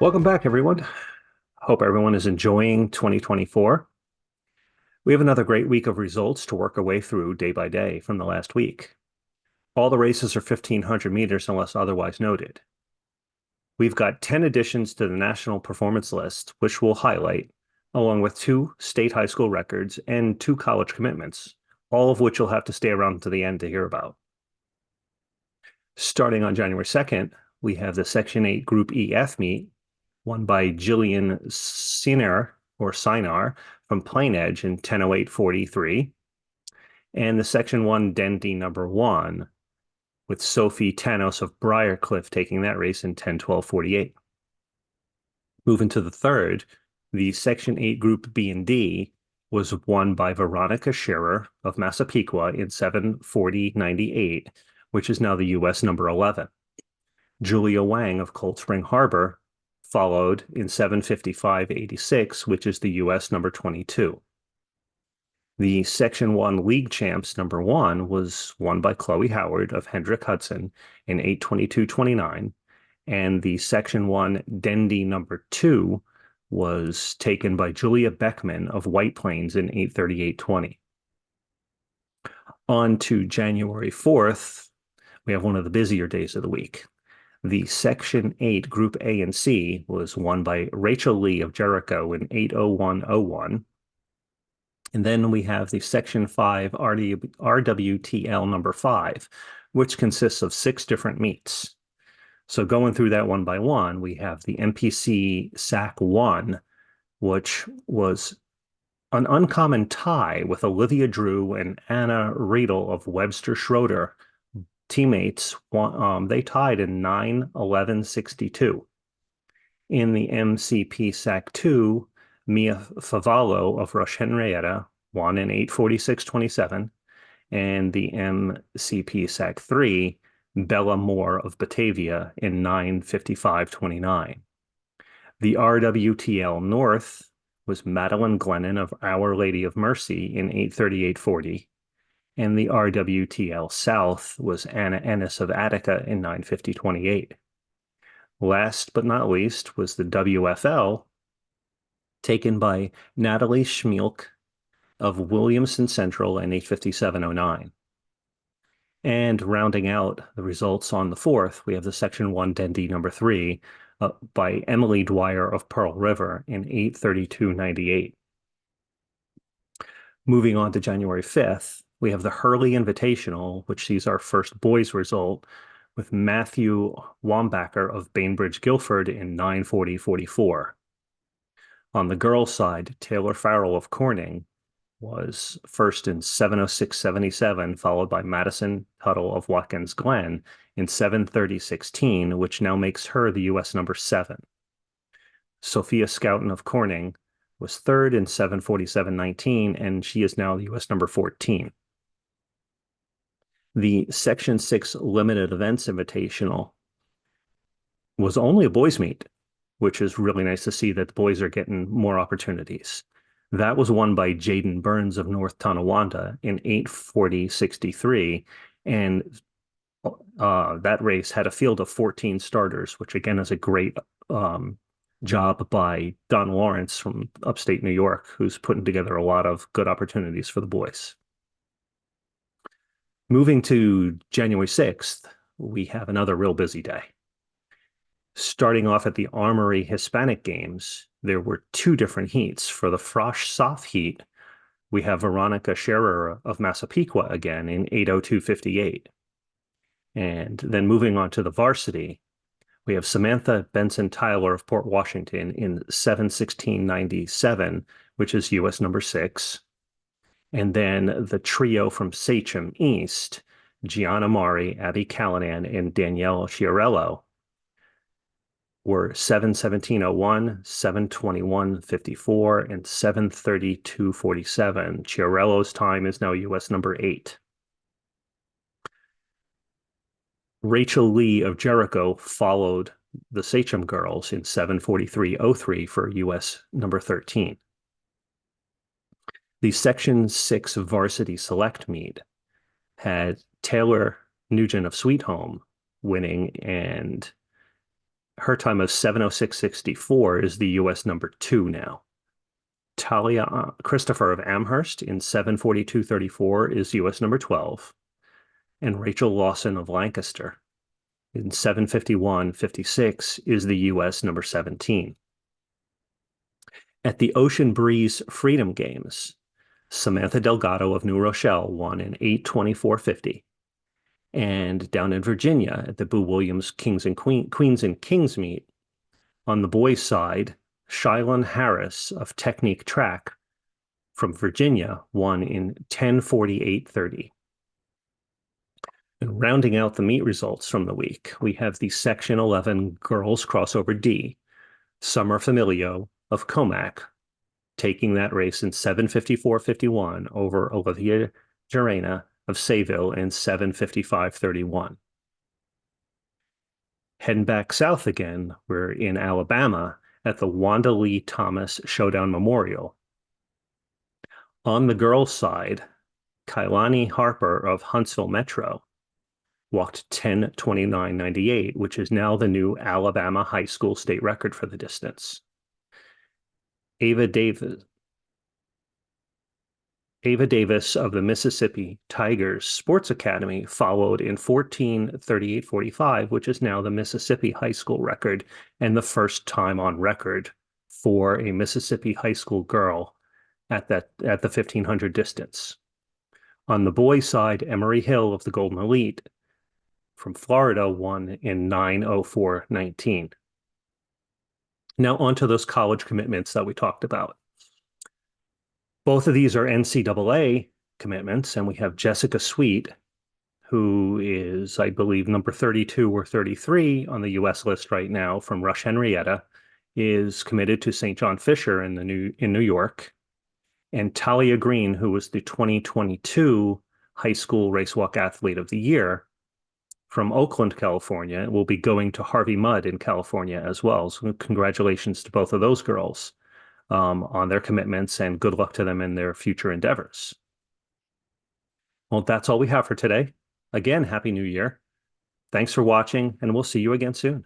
Welcome back, everyone. Hope everyone is enjoying 2024. We have another great week of results to work our way through day by day from the last week. All the races are 1,500 meters unless otherwise noted. We've got 10 additions to the national performance list, which we'll highlight, along with 2 state high school records and 2 college commitments, all of which you'll have to stay around to the end to hear about. Starting on January 2nd, we have the Section 8 Group EF meet, won by Jillian Sinar from Plain Edge in 10:08:43, and the Section 1 Dendy number 1, with Sophie Tanos of Briarcliff taking that race in 10:12:48. Moving to the third, the Section 8 Group B and D was won by Veronica Scherer of Massapequa in 7:40:98, which is now the U.S. number 11. Julia Wang of Cold Spring Harbor followed in 7:55:86, which is the U.S. number 22. The Section 1 League Champs number 1 was won by Chloe Howard of Hendrick Hudson in 8:22:29, and the Section 1 Dendy number 2 was taken by Julia Beckman of White Plains in 8:38:20. On to January 4th, we have one of the busier days of the week. The Section 8 Group A and C was won by Rachel Lee of Jericho in 8:01:01. And then we have the Section 5 RWTL number 5, which consists of 6 different meets. So going through that one by one, we have the MPC SAC 1, which was an uncommon tie with Olivia Drew and Anna Riedel of Webster Schroeder teammates. They tied in 9:11:62. In the MCP SAC 2, Mia Favallo of Rush Henrietta won in 8:46:27, and the MCP SAC 3, Bella Moore of Batavia in 9:55:29. The RWTL North was Madeline Glennon of Our Lady of Mercy in 8:38:40, and the RWTL South was Anna Ennis of Attica in 9:50:28. Last but not least was the WFL, taken by Natalie Schmielk of Williamson Central in 8:57:09. And rounding out the results on the 4th, we have the Section 1 Dendy number 3 by Emily Dwyer of Pearl River in 8:32:98. Moving on to January 5th, we have the Hurley Invitational, which sees our first boys result with Matthew Wambacher of Bainbridge Guilford in 9:40:44. On the girls' side, Taylor Farrell of Corning was first in 7:06:77, followed by Madison Tuttle of Watkins Glen in 7:30:16, which now makes her the U.S. number 7. Sophia Scouten of Corning was third in 7:47:19, and she is now the U.S. number 14. The Section 6 Limited Events Invitational was only a boys' meet, which is really nice to see that the boys are getting more opportunities. That was won by Jaden Burns of North Tonawanda in 8:40:63, and that race had a field of 14 starters, which again is a great job by Don Lawrence from upstate New York, who's putting together a lot of good opportunities for the boys. Moving to January 6th, we have another real busy day. Starting off at the Armory Hispanic Games, there were 2 different heats. For the Frosh Soft heat, we have Veronica Scherer of Massapequa again in 8:02:58. And then moving on to the Varsity, we have Samantha Benson Tyler of Port Washington in 7:16:97, which is U.S. number 6. And then the trio from Sachem East, Gianna Mari, Abby Callanan, and Danielle Chiarello, were 7:17:01, 7:21:54, and 7:32:47. Chiarello's time is now U.S. number 8. Rachel Lee of Jericho followed the Sachem girls in 7:43:03 for U.S. number 13. The Section 6 Varsity Select meet had Taylor Nugent of Sweet Home winning, and Her time of 7:06.64 is the US number 2 now. Talia Christopher of Amherst in 7:42.34 is US number 12. And Rachel Lawson of Lancaster in 7:51.56 is the US number 17. At the Ocean Breeze Freedom Games, Samantha Delgado of New Rochelle won in 8:24.50. And down in Virginia at the Boo Williams Queens and Kings meet, on the boys' side, Shylon Harris of Technique Track from Virginia won in 10:48.30. And rounding out the meet results from the week, we have the Section 11 Girls Crossover D, Summer Familio of Comac, taking that race in 7:54.51 over Olivia Gerena of Sayville in 7:55.31. Heading back south again, we're in Alabama at the Wanda Lee Thomas Showdown Memorial. On the girls' side, Kailani Harper of Huntsville Metro walked 10:29.98, which is now the new Alabama high school state record for the distance. Ava Davis of the Mississippi Tigers Sports Academy followed in 14:38.45, which is now the Mississippi high school record and the first time on record for a Mississippi high school girl at the 1500 distance. On the boys' side, Emory Hill of the Golden Elite from Florida won in 9:04.19. Now on to those college commitments that we talked about. Both of these are NCAA commitments, and we have Jessica Sweet, who is, I believe, number 32 or 33 on the U.S. list right now from Rush Henrietta, is committed to St. John Fisher in New York. And Talia Green, who was the 2022 High School Racewalk Athlete of the Year from Oakland, California, will be going to Harvey Mudd in California as well. So congratulations to both of those girls on their commitments, and good luck to them in their future endeavors. Well, that's all we have for today. Again, Happy New Year. Thanks for watching, and we'll see you again soon.